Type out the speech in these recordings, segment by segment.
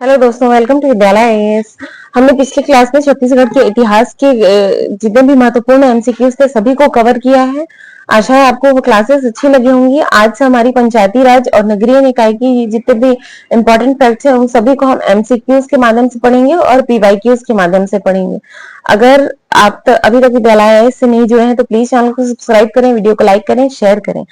Hello दोस्तों, welcome to विद्यालय IAS. हमने पिछली क्लास में छत्तीसगढ़ के इतिहास के जितने भी महत्वपूर्ण एमसीक्यूज थे सभी को कवर किया है। आशा है आपको वो क्लासेस अच्छी लगी होंगी। आज से हमारी पंचायती राज और नगरीय निकाय की जितने भी इंपॉर्टेंट फैक्ट्स हैं उन सभी को हम एमसीक्यूज के माध्यम से पढ़ेंगे और पीवाईक्यूज के माध्यम से पढ़ेंगे। अगर आप अभी तक विद्यालय आईएएस से नहीं जुड़े हैं तो प्लीज चैनल को सब्सक्राइब करें, वीडियो को लाइक करें, शेयर करें।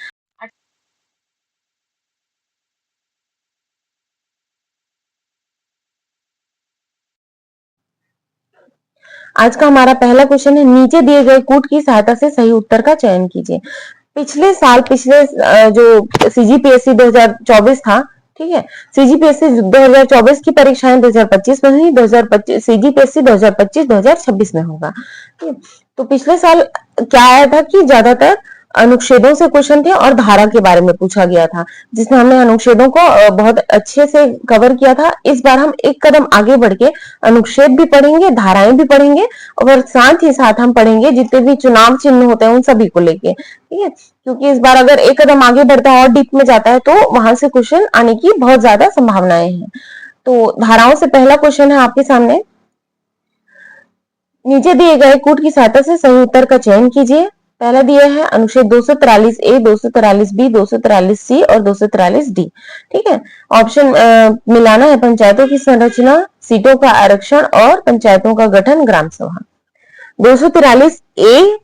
आज का हमारा पहला क्वेश्चन है, नीचे दिए गए कूट की सहायता से सही उत्तर का चयन कीजिए। पिछले जो सीजीपीएससी 2024 था, ठीक है, सीजीपीएससी 2024 की परीक्षाएं 2025 में हुई, 2025 सीजीपीएससी 2025-2026 में होगा। ठीक है, तो पिछले साल क्या आया था कि ज्यादातर अनुच्छेदों से क्वेश्चन थे और धारा के बारे में पूछा गया था, जिसमें हमने अनुच्छेदों को बहुत अच्छे से कवर किया था। इस बार हम एक कदम आगे बढ़ के अनुच्छेद भी पढ़ेंगे, धाराएं भी पढ़ेंगे और साथ ही साथ हम पढ़ेंगे जितने भी चुनाव चिन्ह होते हैं उन सभी को लेके। ठीक है, क्योंकि इस बार अगर एक कदम आगे बढ़ता है और डीप में जाता है तो वहां से क्वेश्चन आने की बहुत ज्यादा संभावनाएं हैं। तो धाराओं से पहला क्वेश्चन है आपके सामने, नीचे दिए गए कूट की सहायता से सही उत्तर का चयन कीजिए। पहला दिया है अनुच्छेद 243 ए, 243 बी, 243 सी और 243 डी। ठीक है, ऑप्शन मिलाना है पंचायतों की संरचना, सीटों का आरक्षण और पंचायतों का गठन, ग्राम सभा। 243 ए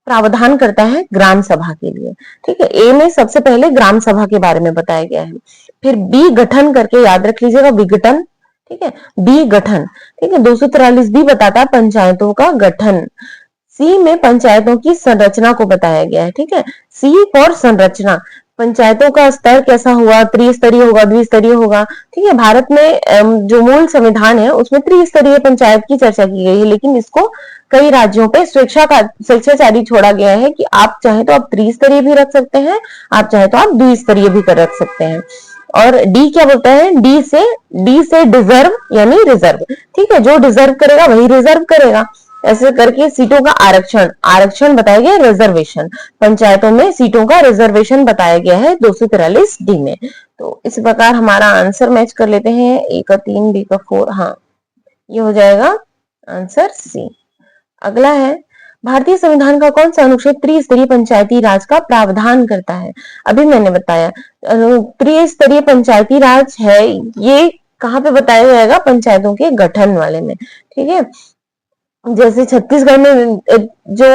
प्रावधान करता है ग्राम सभा के लिए। ठीक है, ए में सबसे पहले ग्राम सभा के बारे में बताया गया है। फिर बी गठन करके याद रख लीजिएगा, विघटन। ठीक है, बी गठन। ठीक है, 243 बी बताता है पंचायतों का गठन। सी में पंचायतों की संरचना को बताया गया है। ठीक है, सी फॉर संरचना, पंचायतों का स्तर कैसा हुआ, त्रिस्तरीय होगा, द्विस्तरीय होगा। ठीक है, भारत में जो मूल संविधान है उसमें त्रिस्तरीय पंचायत की चर्चा की गई है, लेकिन इसको कई राज्यों पे स्वेच्छाचारी छोड़ा गया है कि आप चाहे तो आप त्रिस्तरीय भी रख सकते हैं, आप चाहे तो आप द्विस्तरीय भी कर रख सकते हैं। और डी क्या बोलता है, डी से डिजर्व यानी रिजर्व। ठीक है, जो डिजर्व करेगा वही रिजर्व करेगा। ऐसे करके सीटों का आरक्षण, आरक्षण बताया गया रिजर्वेशन, पंचायतों में सीटों का रिजर्वेशन बताया गया है 243 डी में। तो इस प्रकार हमारा आंसर मैच कर लेते हैं, ए का 3, बी का 4। हाँ, ये हो जाएगा आंसर सी। अगला है, भारतीय संविधान का कौन सा अनुच्छेद त्रिस्तरीय पंचायती राज का प्रावधान करता है। अभी मैंने बताया त्रिस्तरीय पंचायती राज है, ये कहाँ पे बताया जाएगा, पंचायतों के गठन वाले में। ठीक है, जैसे छत्तीसगढ़ में जो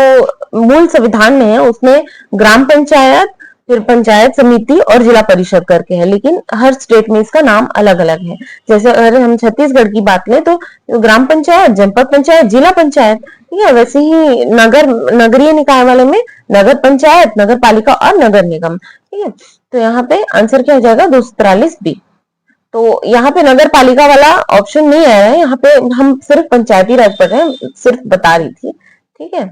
मूल संविधान में है उसमें ग्राम पंचायत, फिर पंचायत समिति और जिला परिषद करके है, लेकिन हर स्टेट में इसका नाम अलग अलग है। जैसे अगर हम छत्तीसगढ़ की बात लें तो ग्राम पंचायत, जनपद पंचायत, जिला पंचायत। ठीक है, वैसे ही नगरीय निकाय वाले में नगर पंचायत, नगर पालिका और नगर निगम। ठीक है, तो यहाँ पे आंसर क्या हो जाएगा, 243 बी। तो यहाँ पे नगर पालिका वाला ऑप्शन नहीं आया है, यहाँ पे हम सिर्फ पंचायती राज पढ़ रहे हैं, सिर्फ बता रही थी। ठीक है,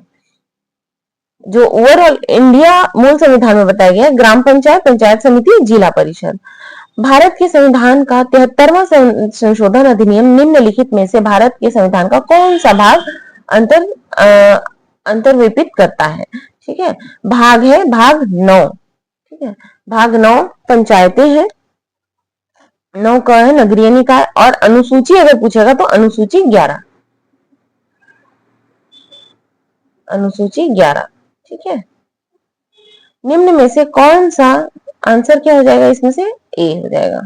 जो ओवरऑल इंडिया मूल संविधान में बताया गया है, ग्राम पंचायत, पंचायत समिति, जिला परिषद। भारत के संविधान का 73वां संशोधन अधिनियम निम्नलिखित में से भारत के संविधान का कौन सा भाग अंतर्विपित करता है। ठीक है, भाग है भाग 9। ठीक है, भाग 9 पंचायतें हैं, 9 का है नगरीय निकाय, और अनुसूची अगर पूछेगा तो अनुसूची 11, अनुसूची 11। ठीक है, निम्न में से कौन सा, आंसर क्या हो जाएगा इसमें से, ए हो जाएगा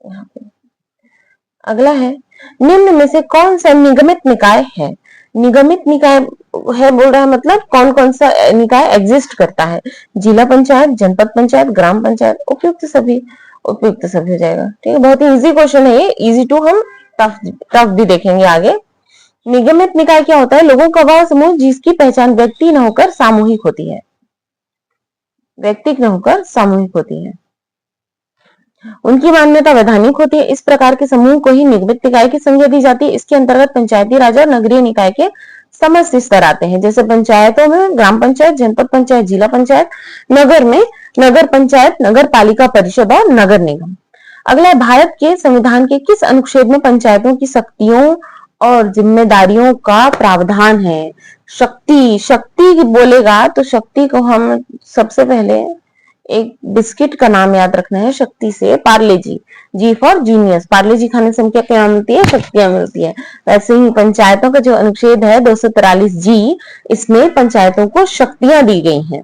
यहाँ पे। अगला है, निम्न में से कौन सा निगमित निकाय है। निगमित निकाय है बोल रहा है, मतलब कौन कौन सा निकाय एग्जिस्ट करता है, जिला पंचायत, जनपद पंचायत, ग्राम पंचायत, उपयुक्त सभी, उपयुक्त सभी हो जाएगा। ठीक है, बहुत ही इजी क्वेश्चन है ये, इजी टू हम टफ भी देखेंगे आगे। निगमित निकाय क्या होता है, लोगों का वह समूह जिसकी पहचान व्यक्ति न होकर सामूहिक होती है, व्यक्ति न होकर सामूहिक होती है, उनकी मान्यता वैधानिक होती है। इस प्रकार के समूह को ही निगमित निकाय की संज्ञा दी जाती है। इसके अंतर्गत पंचायती राज और नगरीय निकाय के समस्त स्तर आते हैं, जैसे पंचायतों में ग्राम पंचायत, जनपद पंचायत, जिला पंचायत, नगर में नगर पंचायत, नगर पालिका परिषद और नगर निगम। अगला, भारत के संविधान के किस अनुच्छेद में पंचायतों की शक्तियों और जिम्मेदारियों का प्रावधान है। शक्ति, शक्ति बोलेगा तो शक्ति को हम सबसे पहले एक बिस्किट का नाम याद रखना है, शक्ति से पार्ले जी। जी फॉर जीनियस, पार्ले जी खाने से हमको क्या मिलती है? शक्तियां मिलती है। वैसे ही पंचायतों का जो अनुच्छेद है 243 जी, इसमें पंचायतों को शक्तियां दी गई हैं।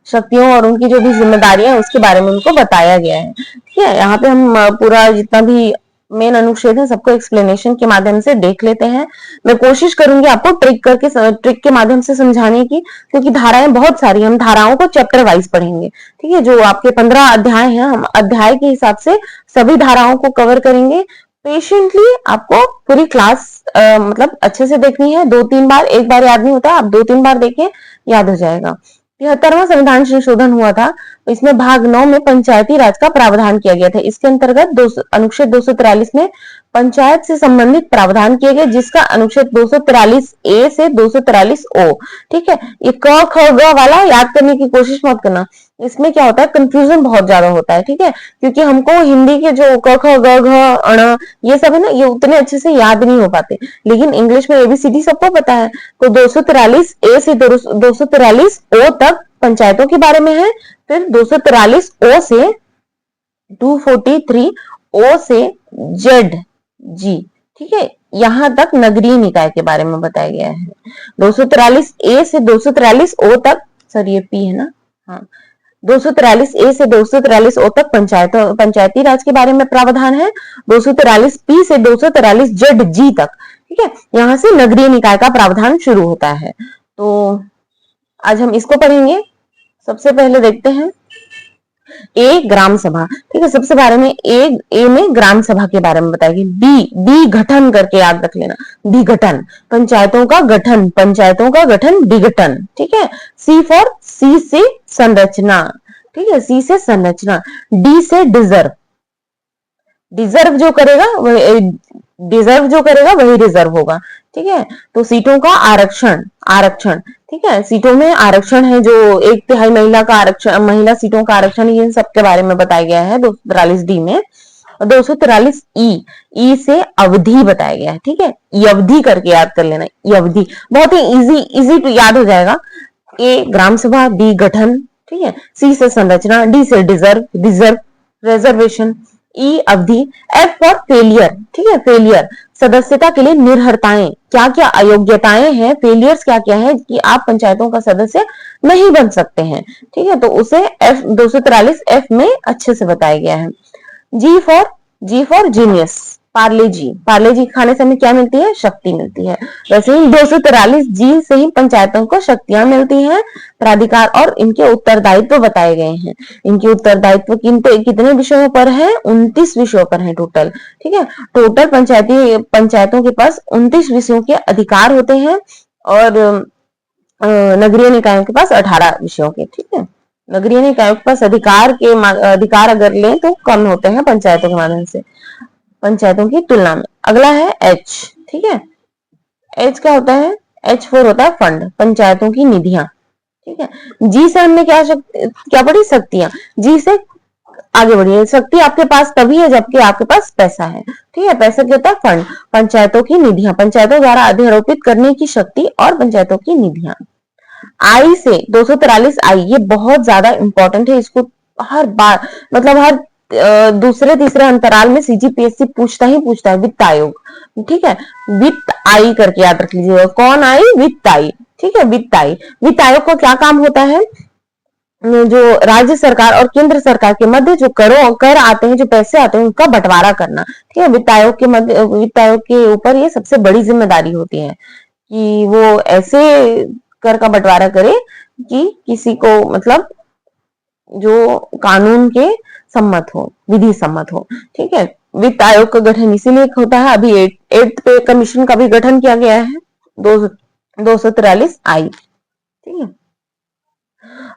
शक्तियों और उनकी जो भी जिम्मेदारियां है उसके बारे में उनको बताया गया है। ठीक है, यहाँ पे हम पूरा जितना भी मेन अनुच्छेद है सबको एक्सप्लेनेशन के माध्यम से देख लेते हैं। मैं कोशिश करूंगी आपको ट्रिक के माध्यम से समझाने की, क्योंकि धाराएं बहुत सारी, हम धाराओं को चैप्टर वाइज पढ़ेंगे। ठीक है, जो आपके 15 अध्याय हैं, हम अध्याय के हिसाब से सभी धाराओं को कवर करेंगे। पेशेंटली आपको पूरी क्लास मतलब अच्छे से देखनी है। 2-3 बार, एक बार याद नहीं होता, आप 2-3 बार देखें, याद हो जाएगा। 73वां संविधान संशोधन हुआ था, तो इसमें भाग 9 में पंचायती राज का प्रावधान किया गया था। इसके अंतर्गत अनुच्छेद 243 में पंचायत से संबंधित प्रावधान किए गए, जिसका अनुच्छेद 243 ए से 243 ओ। ठीक है, ये क ख ग वाला याद करने की कोशिश मत करना, इसमें क्या होता है, कंफ्यूजन बहुत ज्यादा होता है। ठीक है, क्योंकि हमको हिंदी के जो क ख ग घ अण ये सब है ना, ये उतने अच्छे से याद नहीं हो पाते, लेकिन इंग्लिश में एबीसीडी सबको पता है। तो 243 ए से 243 ओ तक पंचायतों के बारे में है। फिर 243 ओ से 243 ओ से जेड जी, ठीक है, यहां तक नगरीय निकाय के बारे में बताया गया है। 243 ए से 243 ओ तक, सर ये पी है ना, हाँ, 243 ए से 243 ओ तक पंचायती राज के बारे में प्रावधान है। 243 पी से 243 जेड जी तक, ठीक है, यहां से नगरीय निकाय का प्रावधान शुरू होता है। तो आज हम इसको पढ़ेंगे। सबसे पहले देखते हैं ए ग्राम सभा। ठीक है, सबसे बारे में ए में ग्राम सभा के बारे में बताएगी। बी गठन करके याद रख लेना, विघटन, पंचायतों का गठन, पंचायतों का गठन, विघटन। ठीक है, सी से संरचना। ठीक है, सी से संरचना। डी से डिजर्व, डिजर्व जो करेगा वही रिजर्व होगा। ठीक है, तो सीटों का आरक्षण, आरक्षण, ठीक है, सीटों में आरक्षण है, जो 1/3 महिला का आरक्षण, महिला सीटों का आरक्षण, ये सबके बारे में बताया गया है 243 डी में। 243 ई से अवधि बताया गया है। ठीक है, अवधि करके याद कर लेना, अवधि बहुत ही इजी टू याद हो जाएगा। ए ग्राम सभा, बी गठन, ठीक है, सी से संरचना, डी से डिजर्व रिजर्वेशन, ई अवधि, एफ फॉर फेलियर। ठीक है, फेलियर, सदस्यता के लिए निर्हरताएं, क्या क्या अयोग्यताएं हैं, फेलियर्स क्या क्या है कि आप पंचायतों का सदस्य नहीं बन सकते हैं। ठीक है, तो उसे एफ 243 एफ में अच्छे से बताया गया है। जी फॉर जीनियस, पार्ले जी खाने से हमें क्या मिलती है? शक्ति मिलती है। वैसे ही 243 जी से ही पंचायतों को शक्तियां मिलती हैं। प्राधिकार और इनके उत्तरदायित्व बताए गए हैं। इनके उत्तरदायित्व कितने विषयों पर है? 29 विषयों पर है टोटल। ठीक है, टोटल पंचायतों के पास 29 विषयों के अधिकार होते हैं और नगरीय निकायों के पास 18 विषयों के। ठीक है, नगरीय निकायों के पास अधिकार अगर लें तो कम होते हैं पंचायतों के माध्यम से, पंचायतों की तुलना में। अगला है एच। ठीक है, एच क्या होता है? H4 होता है फंड, पंचायतों की निधियां। ठीक है, जी से हमने क्या पढ़ी? शक्तियां। जी से आगे बढ़िए, शक्ति आपके पास तभी है जबकि आपके पास पैसा है। ठीक है, पैसा क्या होता है? फंड, पंचायतों की निधियां, पंचायतों द्वारा अध्यारोपित करने की शक्ति और पंचायतों की निधियां। आई से 243 आई, ये बहुत ज्यादा इंपॉर्टेंट है, इसको हर बार मतलब हर दूसरे तीसरे अंतराल में सीजीपीएससी पूछता है, वित्त आयोग। ठीक है, वित्त आई करके याद रख लीजिएगा। कौन आई? वित्त आई। ठीक है, वित्त आयोग का क्या काम होता है? जो राज्य सरकार और केंद्र सरकार के मध्य जो कर आते हैं, जो पैसे आते हैं, उनका बंटवारा करना। ठीक है, वित्त आयोग के ऊपर ये सबसे बड़ी जिम्मेदारी होती है कि वो ऐसे कर का बंटवारा करे कि किसी को मतलब जो कानून के सम्मत हो, विधि सम्मत हो। ठीक है, वित्त आयोग का गठन इसीलिए होता है। अभी 8th पे कमीशन का भी गठन किया गया है, 243 आई। ठीक है,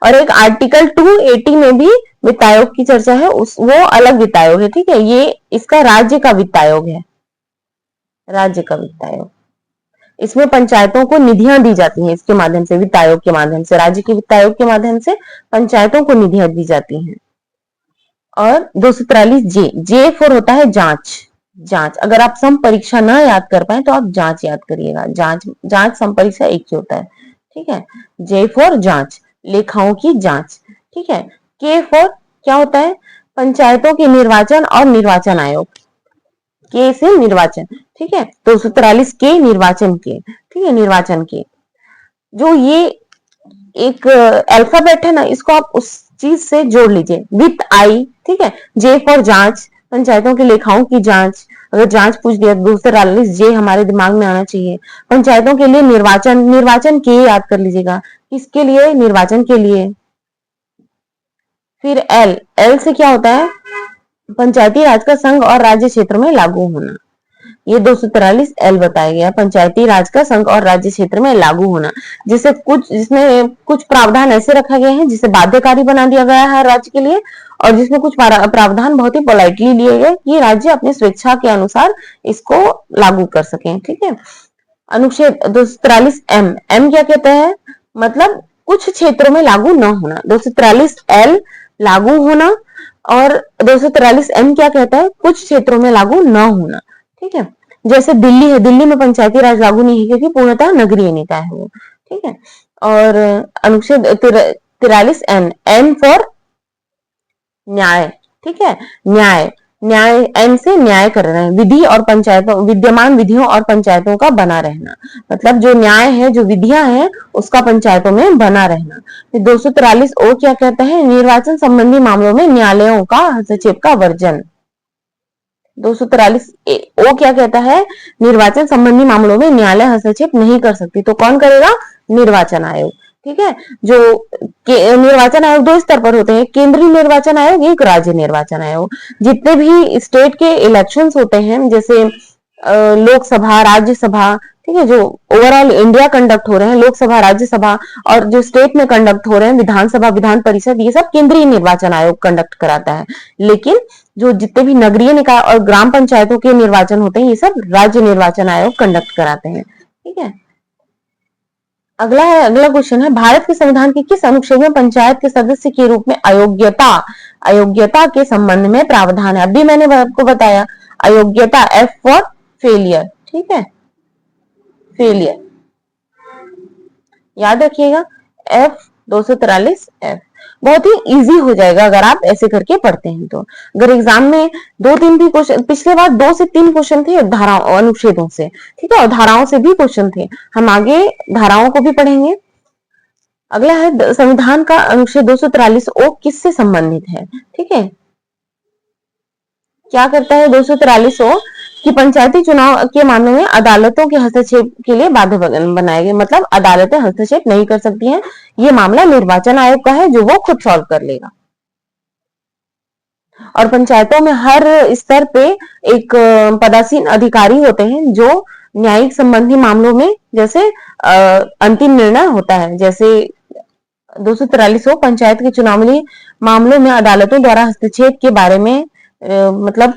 और एक आर्टिकल 280 में भी वित्त आयोग की चर्चा है, वो अलग वित्त आयोग है। ठीक है, ये इसका राज्य का वित्त आयोग है, राज्य का वित्त आयोग। इसमें पंचायतों को निधियां दी जाती हैं, इसके माध्यम से, वित्त आयोग के माध्यम से, राज्य के वित्त आयोग के माध्यम से पंचायतों को निधियां दी जाती हैं। और 243 जे फॉर होता है जांच। अगर आप सम परीक्षा ना याद कर पाए तो आप जांच याद करिएगा। जांच सम परीक्षा एक ही होता है। ठीक है, जे फॉर जांच, लेखाओं की जांच। ठीक है। के फॉर क्या होता है, पंचायतों के निर्वाचन और निर्वाचन आयोग, के से निर्वाचन, ठीक है। 243 के निर्वाचन के, ठीक है, निर्वाचन के। जो ये एक अल्फाबेट है ना, इसको आप उस चीज से जोड़ लीजिए, विथ आई, ठीक है। जे फॉर जांच, पंचायतों की लेखाओं की जांच, अगर जांच पूछ दिया 243 जे हमारे दिमाग में आना चाहिए। पंचायतों के लिए निर्वाचन, निर्वाचन के याद कर लीजिएगा, किसके लिए, निर्वाचन के लिए। फिर एल, एल से क्या होता है, पंचायती राज का संघ और राज्य क्षेत्र में लागू होना। ये 243 एल बताया गया, पंचायती राज का संघ और राज्य क्षेत्र में लागू होना, जिसे कुछ, जिसमें कुछ प्रावधान ऐसे रखा गया है जिसे बाध्यकारी बना दिया गया है राज्य के लिए, और जिसमें कुछ प्रावधान बहुत ही पोलाइटली लिए गए कि राज्य अपनी स्वेच्छा के अनुसार इसको लागू कर सके, ठीक है। अनुच्छेद 243 एम, एम क्या कहता है, मतलब कुछ क्षेत्रों में लागू न होना। 243 एल लागू होना, और 243 एम क्या कहता है, कुछ क्षेत्रों में लागू न होना, ठीक है। जैसे दिल्ली है, दिल्ली में पंचायती राज लागू नहीं है क्योंकि पूर्णतः नगरीय निकाय है वो, ठीक है। और अनुच्छेद 43 एन, एन फॉर न्याय, ठीक है, न्याय, न्याय, एन से न्याय कर रहे हैं, विधि और पंचायतों, विद्यमान विधियों और पंचायतों का बना रहना, मतलब जो न्याय है, जो विधियां हैं, उसका पंचायतों में बना रहना। 243 ओ क्या कहता है, निर्वाचन संबंधी मामलों में न्यायालयों का हस्तक्षेप का वर्जन। 243 ओ क्या कहता है, निर्वाचन संबंधी मामलों में न्यायालय हस्तक्षेप नहीं कर सकती, तो कौन करेगा, निर्वाचन आयोग, ठीक है। जो निर्वाचन आयोग दो स्तर पर होते हैं, केंद्रीय निर्वाचन आयोग, एक राज्य निर्वाचन आयोग। जितने भी स्टेट के इलेक्शंस होते हैं, जैसे लोकसभा, राज्यसभा, ठीक है, जो ओवरऑल इंडिया कंडक्ट हो रहे हैं, लोकसभा, राज्यसभा, और जो स्टेट में कंडक्ट हो रहे हैं, विधानसभा, विधान परिषद, ये सब केंद्रीय निर्वाचन आयोग कंडक्ट कराता है। लेकिन जो जितने भी नगरीय निकाय और ग्राम पंचायतों के निर्वाचन होते हैं, ये सब राज्य निर्वाचन आयोग कंडक्ट कराते हैं, ठीक है। अगला है, अगला क्वेश्चन है, भारत के संविधान के किस अनुच्छेद में पंचायत के सदस्य के रूप में अयोग्यता, अयोग्यता के संबंध में प्रावधान है। अभी मैंने आपको बताया, अयोग्यता, एफ फॉर फेलियर, ठीक है, फेलियर याद रखिएगा, एफ 243 एफ। बहुत ही इजी हो जाएगा अगर आप ऐसे करके पढ़ते हैं तो। अगर एग्जाम में 2-3 भी क्वेश्चन, पिछले बार 2 से 3 क्वेश्चन थे धाराओं, अनुच्छेदों से, ठीक है, और धाराओं से भी क्वेश्चन थे, हम आगे धाराओं को भी पढ़ेंगे। अगला है, संविधान का अनुच्छेद 243 ओ किससे संबंधित है, ठीक है। क्या करता है 243 ओ, कि पंचायती चुनाव के मामले में अदालतों के हस्तक्षेप के लिए बाधा बनाए गए, मतलब अदालतें हस्तक्षेप नहीं कर सकती हैं, ये मामला निर्वाचन आयोग का है जो वो खुद सॉल्व कर लेगा। और पंचायतों में हर स्तर पे एक पदासीन अधिकारी होते हैं जो न्यायिक संबंधी मामलों में, जैसे अंतिम निर्णय होता है, जैसे 243 पंचायत के चुनावी मामलों में अदालतों द्वारा हस्तक्षेप के बारे में मतलब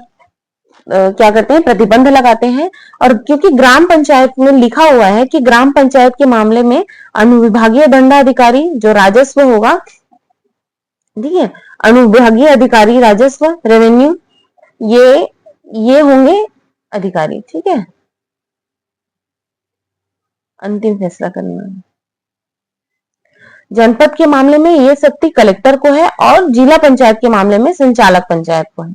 क्या करते हैं, प्रतिबंध लगाते हैं। और क्योंकि ग्राम पंचायत में लिखा हुआ है कि ग्राम पंचायत के मामले में अनुविभागीय दंडाधिकारी जो राजस्व होगा, ठीक है, अनुविभागीय अधिकारी राजस्व, रेवेन्यू, ये होंगे अधिकारी, ठीक है, अंतिम फैसला करना। जनपद के मामले में ये शक्ति कलेक्टर को है, और जिला पंचायत के मामले में संचालक पंचायत को है।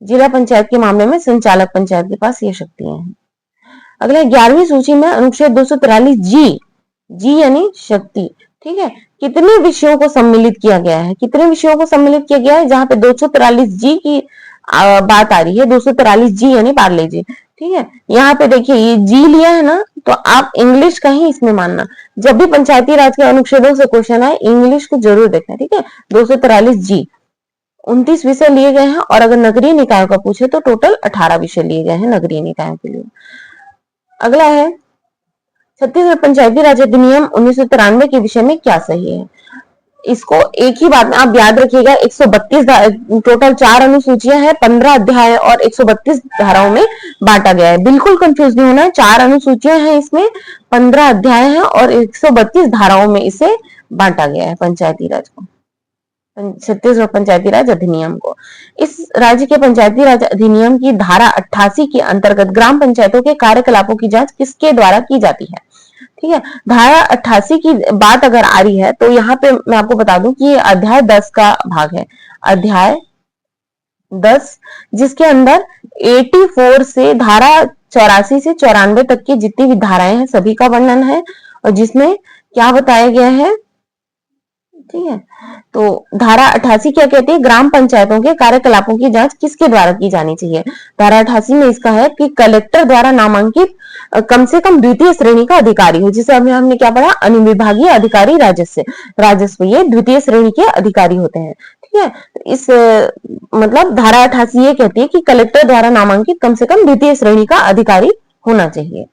जिला पंचायत के मामले में संचालक पंचायत के पास ये शक्तियां हैं। अगला 11वीं सूची में अनुच्छेद 243 जी, जी यानी शक्ति, ठीक है, कितने विषयों को सम्मिलित किया गया है, कितने विषयों को सम्मिलित किया गया है, जहां पे 243 जी की बात आ रही है, 243 जी यानी पार्ले जी, ठीक है। यहाँ पे देखिए ये जी लिया है ना, तो आप इंग्लिश का ही इसमें मानना, जब भी पंचायती राज के अनुच्छेदों से क्वेश्चन आए इंग्लिश को जरूर देखना, ठीक है। 243 जी 29 विषय लिए गए हैं, और अगर नगरीय निकायों का पूछे तो टोटल 18 विषय लिए गए हैं नगरीय निकायों के लिए। अगला है, छत्तीसगढ़ पंचायती राज अधिनियम 1993 के विषय में क्या सही है। इसको एक ही बात में आप याद रखिएगा, 132 टोटल 4 अनुसूचियां हैं, 15 अध्याय और 132 धाराओं में बांटा गया है। बिल्कुल कंफ्यूज नहीं होना है, 4 अनुसूचियां हैं इसमें, 15 अध्याय हैं और 132 धाराओं में इसे बांटा गया है पंचायती राज को, छत्तीसगढ़ पंचायती राज अधिनियम को। इस राज्य के पंचायती राज अधिनियम की धारा 88 के अंतर्गत ग्राम पंचायतों के कार्यकलापों की जांच किसके द्वारा की जाती है, ठीक है। धारा 88 की बात अगर आ रही है तो यहाँ पे मैं आपको बता दूं कि ये अध्याय 10 का भाग है, अध्याय 10, जिसके अंदर 84 से धारा 84 से 94 तक की जितनी भी धाराएं हैं सभी का वर्णन है, और जिसमें क्या बताया गया है, ठीक है। तो धारा 88 क्या कहती है, ग्राम पंचायतों के कार्यकलापों की जांच किसके द्वारा की जानी चाहिए। धारा 88 में इसका है कि कलेक्टर द्वारा नामांकित कम से कम द्वितीय श्रेणी का अधिकारी हो, जिसे अभी हमने क्या पढ़ा, अनुविभागीय अधिकारी राजस्व ये द्वितीय श्रेणी के अधिकारी होते हैं, ठीक है। तो इस मतलब धारा 88 ये कहती है कि कलेक्टर द्वारा नामांकित कम से कम द्वितीय श्रेणी का अधिकारी होना चाहिए।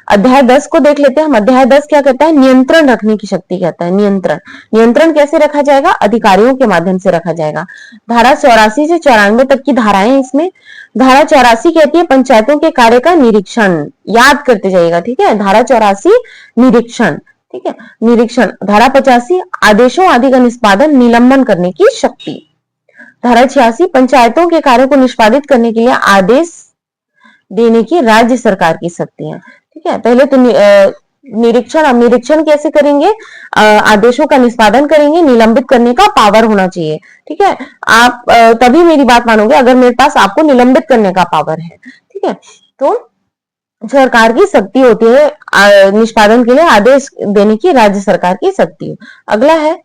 अध्याय 10 को देख लेते हैं हम। अध्याय 10 क्या कहता है, नियंत्रण रखने की शक्ति कहता है। नियंत्रण कैसे रखा जाएगा, अधिकारियों के माध्यम से रखा जाएगा। धारा 84 से 94 तक की धाराएं इसमें। धारा 84 कहती है पंचायतों के कार्य का निरीक्षण, याद करते जाइएगा, ठीक है। धारा 84 निरीक्षण, ठीक है, निरीक्षण। धारा 85 आदेशों आदि का निष्पादन निलंबन करने की शक्ति। धारा 86 पंचायतों के कार्यों को निष्पादित करने के लिए आदेश देने की राज्य सरकार की शक्ति है, ठीक है। पहले तो निरीक्षण, अब निरीक्षण कैसे करेंगे, आदेशों का निष्पादन करेंगे, निलंबित करने का पावर होना चाहिए, ठीक है। आप तभी मेरी बात मानोगे अगर मेरे पास आपको निलंबित करने का पावर है, ठीक है। तो सरकार की शक्ति होती है निष्पादन के लिए आदेश देने की राज्य सरकार की शक्ति। अगला है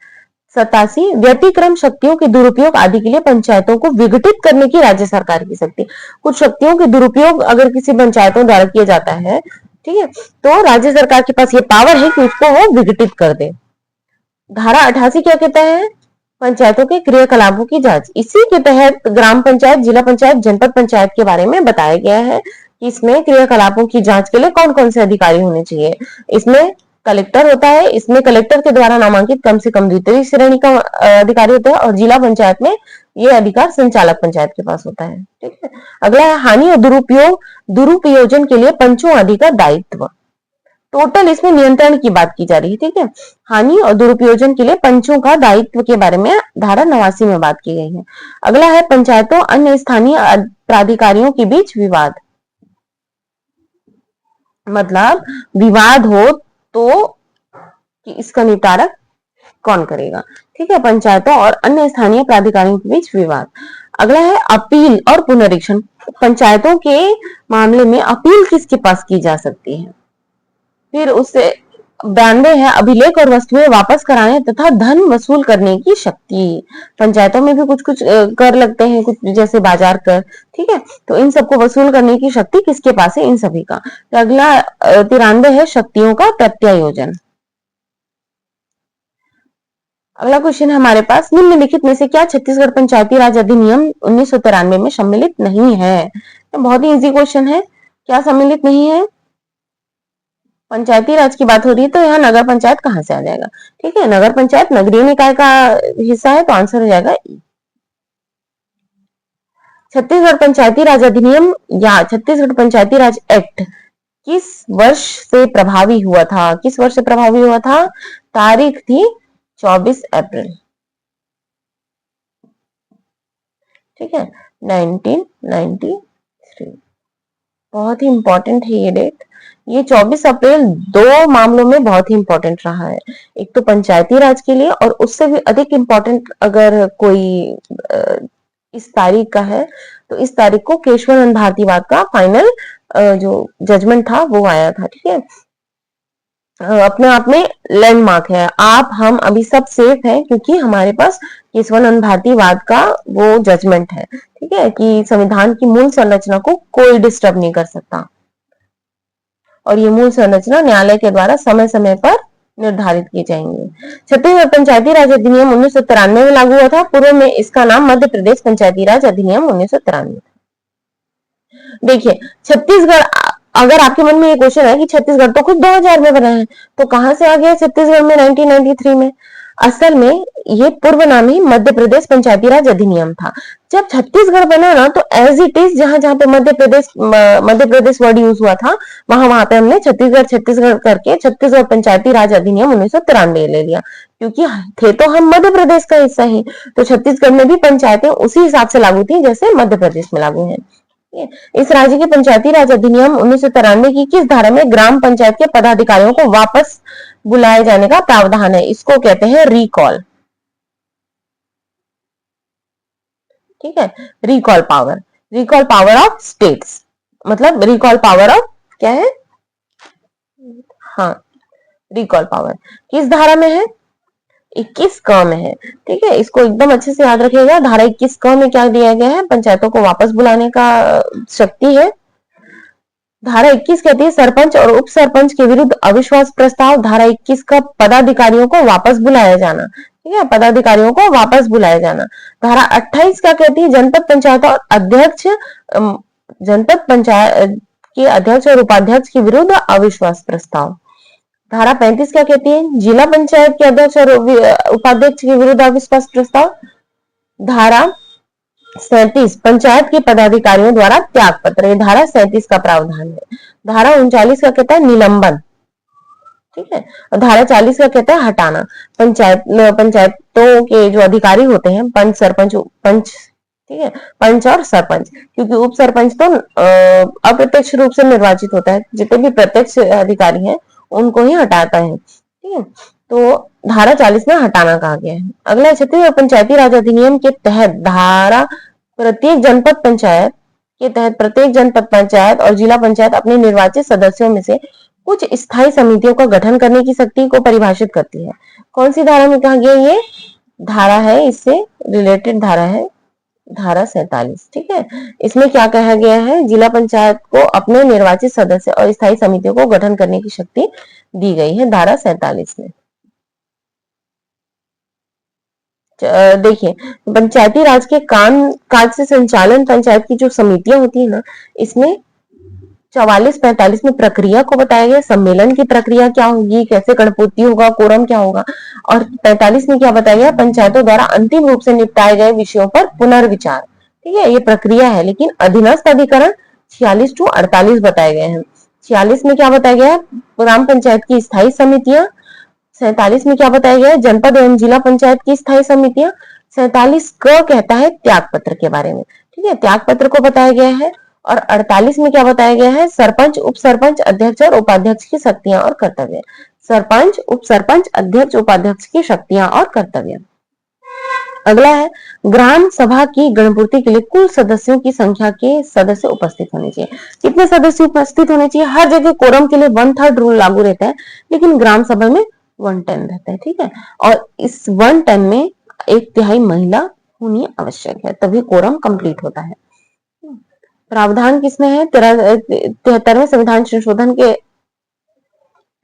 87 व्यतिक्रम शक्तियों के दुरुपयोग आदि के लिए पंचायतों को विघटित करने की राज्य सरकार की शक्ति। कुछ शक्तियों के दुरुपयोग अगर किसी पंचायतों द्वारा किया जाता है, ठीक है, तो राज्य सरकार के पास ये पावर है कि उसको वो विघटित कर दे। धारा 88 क्या कहता है, पंचायतों के क्रियाकलापों की जांच। इसी के तहत ग्राम पंचायत, जिला पंचायत, जनपद पंचायत के बारे में बताया गया है कि इसमें क्रियाकलापों की जांच के लिए कौन कौन से अधिकारी होने चाहिए। इसमें कलेक्टर होता है, इसमें कलेक्टर के द्वारा नामांकित कम से कम द्वितीय श्रेणी का अधिकारी होता है, और जिला पंचायत में ये अधिकार संचालक पंचायत के पास होता है, ठीक है। अगला है हानि और दुरुपयोजन के लिए पंचों आदि का दायित्व। टोटल इसमें नियंत्रण की बात की जा रही है, ठीक है। हानि और दुरुपयोजन के लिए पंचों का दायित्व के बारे में धारा 89 में बात की गई है। अगला है पंचायतों अन्य स्थानीय प्राधिकारियों के बीच विवाद। मतलब विवाद हो तो कि इसका निपटारा कौन करेगा, ठीक है। पंचायतों और अन्य स्थानीय प्राधिकारियों के बीच विवाद। अगला है अपील और पुनरीक्षण। पंचायतों के मामले में अपील किसके पास की जा सकती है। फिर उससे 92 है अभिलेख और वस्तुएं वापस कराने तथा धन वसूल करने की शक्ति। पंचायतों में भी कुछ कुछ कर लगते हैं, कुछ जैसे बाजार कर, ठीक है। तो इन सबको वसूल करने की शक्ति किसके पास है, इन सभी का। तो अगला 93 है शक्तियों का प्रत्यायोजन। अगला क्वेश्चन है हमारे पास, निम्नलिखित में से क्या छत्तीसगढ़ पंचायती राज अधिनियम 1993 में सम्मिलित नहीं है। तो बहुत ही इजी क्वेश्चन है, क्या सम्मिलित नहीं है। पंचायती राज की बात हो रही है तो यहाँ नगर पंचायत कहां से आ जाएगा, ठीक है। नगर पंचायत नगरीय निकाय का हिस्सा है, तो आंसर हो जाएगा ई। छत्तीसगढ़ पंचायती राज अधिनियम या छत्तीसगढ़ पंचायती राज एक्ट किस वर्ष से प्रभावी हुआ था, किस वर्ष से प्रभावी हुआ था, तारीख थी 24 अप्रैल, ठीक है, 1993। बहुत ही इंपॉर्टेंट है ये डेट। ये 24 अप्रैल दो मामलों में बहुत ही इंपॉर्टेंट रहा है। एक तो पंचायती राज के लिए, और उससे भी अधिक इंपॉर्टेंट अगर कोई इस तारीख का है तो इस तारीख को केशवानंद भारतीवाद का फाइनल जो जजमेंट था वो आया था, ठीक है। अपने आप में लैंडमार्क है। आप हम अभी सब सेफ है क्योंकि हमारे पास केशवानंद भारतीवाद का वो जजमेंट है, ठीक है, कि संविधान की मूल संरचना को कोई डिस्टर्ब नहीं कर सकता, और ये मूल संरचना न्यायालय के द्वारा समय समय पर निर्धारित की जाएंगे। छत्तीसगढ़ पंचायती राज अधिनियम 1993 में लागू हुआ था। पूर्व में इसका नाम मध्य प्रदेश पंचायती राज अधिनियम 1993 था। देखिए छत्तीसगढ़, अगर आपके मन में ये क्वेश्चन है कि छत्तीसगढ़ तो खुद 2000 में बना है, तो कहां से आ गया छत्तीसगढ़ में 1993 में। असल में ये पूर्व नाम ही मध्य प्रदेश पंचायती राज अधिनियम था। जब छत्तीसगढ़ बना ना तो एज इट इज जहां जहां पे मध्य प्रदेश वर्ड यूज हुआ था वहां पे हमने छत्तीसगढ़ करके छत्तीसगढ़ पंचायती राज अधिनियम 1993 ले लिया, क्योंकि थे तो हम मध्य प्रदेश का हिस्सा ही। तो छत्तीसगढ़ में भी पंचायतें उसी हिसाब से लागू थी जैसे मध्य प्रदेश में लागू है। इस राज्य के पंचायती राज अधिनियम 1993 की किस धारा में ग्राम पंचायत के पदाधिकारियों को वापस बुलाए जाने का प्रावधान है? इसको कहते हैं रिकॉल। ठीक है, रिकॉल पावर ऑफ स्टेट्स, मतलब रिकॉल पावर ऑफ क्या है? हाँ, रिकॉल पावर किस धारा में है? 21 क में है। ठीक है, इसको एकदम अच्छे से याद रखिएगा। धारा 21 क में क्या दिया गया है? पंचायतों को वापस बुलाने का शक्ति है। धारा 21 कहती है सरपंच और उप सरपंच के विरुद्ध अविश्वास प्रस्ताव। धारा 21 का पदाधिकारियों को वापस बुलाया जाना। ठीक है, पदाधिकारियों को वापस बुलाया जाना। धारा 28 क्या कहती है? जनपद पंचायत और अध्यक्ष, जनपद पंचायत के अध्यक्ष और उपाध्यक्ष के विरुद्ध अविश्वास प्रस्ताव। धारा 35 क्या कहती है? जिला पंचायत के अध्यक्ष और उपाध्यक्ष के विरुद्ध अविश्वास प्रस्ताव। धारा 37 पंचायत के पदाधिकारियों द्वारा त्याग पत्र, ये धारा 37 का प्रावधान है। धारा 39 का कहता है निलंबन। ठीक है, और धारा 40 का कहता है हटाना। पंचायतों के जो अधिकारी होते हैं, पंच, सरपंच, पंच, ठीक है, पंच और सरपंच, क्योंकि उप सरपंच तो अप्रत्यक्ष रूप से निर्वाचित होता है, जितने भी प्रत्यक्ष अधिकारी हैं उनको ही हटाता है। ठीक है, तो धारा 40 में हटाना कहा गया है। अगला छत्तीसगढ़ पंचायती राज अधिनियम के तहत धारा प्रत्येक जनपद पंचायत और जिला पंचायत अपने निर्वाचित सदस्यों में से कुछ स्थायी समितियों का गठन करने की शक्ति को परिभाषित करती है। कौन सी धारा में कहा गया? ये धारा है, इससे रिलेटेड धारा है धारा 47। ठीक है, इसमें क्या कहा गया है? जिला पंचायत को अपने निर्वाचित सदस्य और स्थायी समितियों को गठन करने की शक्ति दी गई है धारा 47 में। देखिए, पंचायती राज के काज से संचालन पंचायत की जो समितियां होती है ना, इसमें 44-45 में प्रक्रिया को बताया गया, सम्मेलन की प्रक्रिया क्या होगी, कैसे गणपूर्ति होगा, कोरम क्या होगा, और 45 में क्या बताया गया? पंचायतों द्वारा अंतिम रूप से निपटाए गए विषयों पर पुनर्विचार। ठीक है, ये प्रक्रिया है, लेकिन अधीनस्थ अधिकरण 46 to 48 बताए गए हैं। 46 में क्या बताया गया? ग्राम पंचायत की स्थायी समितियां। 47 में क्या बताया गया? जनपद एवं जिला पंचायत की स्थायी समितियां। 47 क कहता है त्याग पत्र के बारे में। ठीक है, त्याग पत्र को बताया गया है। और 48 में क्या बताया गया है? सरपंच, उप सरपंच, अध्यक्ष और उपाध्यक्ष की शक्तियां और कर्तव्य। सरपंच, उप सरपंच, अध्यक्ष, उपाध्यक्ष की शक्तियां और कर्तव्य। अगला है ग्राम सभा की गणपूर्ति के लिए कुल सदस्यों की संख्या के सदस्य उपस्थित होने चाहिए। कितने सदस्य उपस्थित होने चाहिए? हर जगह कोरम के लिए 1/3 रूल लागू रहता है, लेकिन ग्राम सभा में 1/10 रहता है। ठीक है, और इस 1/10 में 1/3 महिला होनी आवश्यक है, तभी कोरम कंप्लीट होता है। प्रावधान किसमें है? 73वें संविधान संशोधन के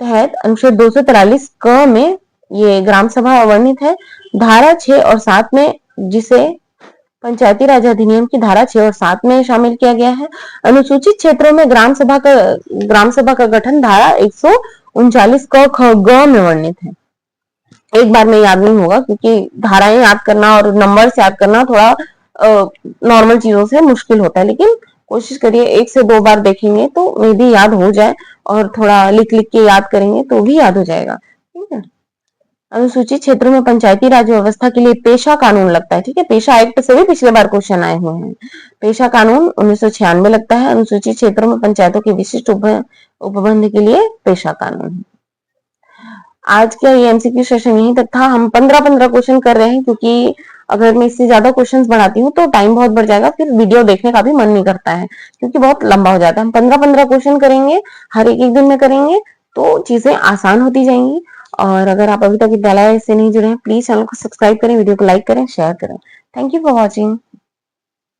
तहत अनुच्छेद 243 क में ये ग्राम सभा वर्णित है। धारा 6 और 7 में, जिसे पंचायती राज अधिनियम की धारा 6 और 7 में शामिल किया गया है। अनुसूचित क्षेत्रों में ग्राम सभा का गठन धारा 139 क ख ग में वर्णित है। एक बार में याद नहीं होगा, क्योंकि धाराएं याद करना और नंबर्स याद करना थोड़ा नॉर्मल चीजों से मुश्किल होता है, लेकिन कोशिश करिए 1 से 2 बार देखेंगे तो मे भी याद हो जाए, और थोड़ा लिख लिख के याद करेंगे तो भी याद हो जाएगा। ठीक है, अनुसूचित क्षेत्रों में पंचायती राज व्यवस्था के लिए पेशा कानून लगता है। ठीक है, पेशा एक्ट से भी पिछले बार क्वेश्चन आए हुए हैं। पेशा कानून 1996 लगता है। अनुसूचित क्षेत्रों में पंचायतों के विशिष्ट उपबंध के लिए पेशा कानून है। आज का ये एमसीक्यू सेशन यहीं तक था। हम 15-15 क्वेश्चन कर रहे हैं, क्योंकि अगर मैं इससे ज्यादा क्वेश्चंस बढ़ाती हूँ तो टाइम बहुत बढ़ जाएगा, फिर वीडियो देखने का भी मन नहीं करता है, क्योंकि बहुत लंबा हो जाता है। हम 15-15 क्वेश्चन करेंगे, हर एक दिन में करेंगे, तो चीजें आसान होती जाएंगी। और अगर आप अभी तक विद्यालय से नहीं जुड़े हैं, प्लीज चैनल को सब्सक्राइब करें, वीडियो को लाइक करें, शेयर करें। Thank you for watching.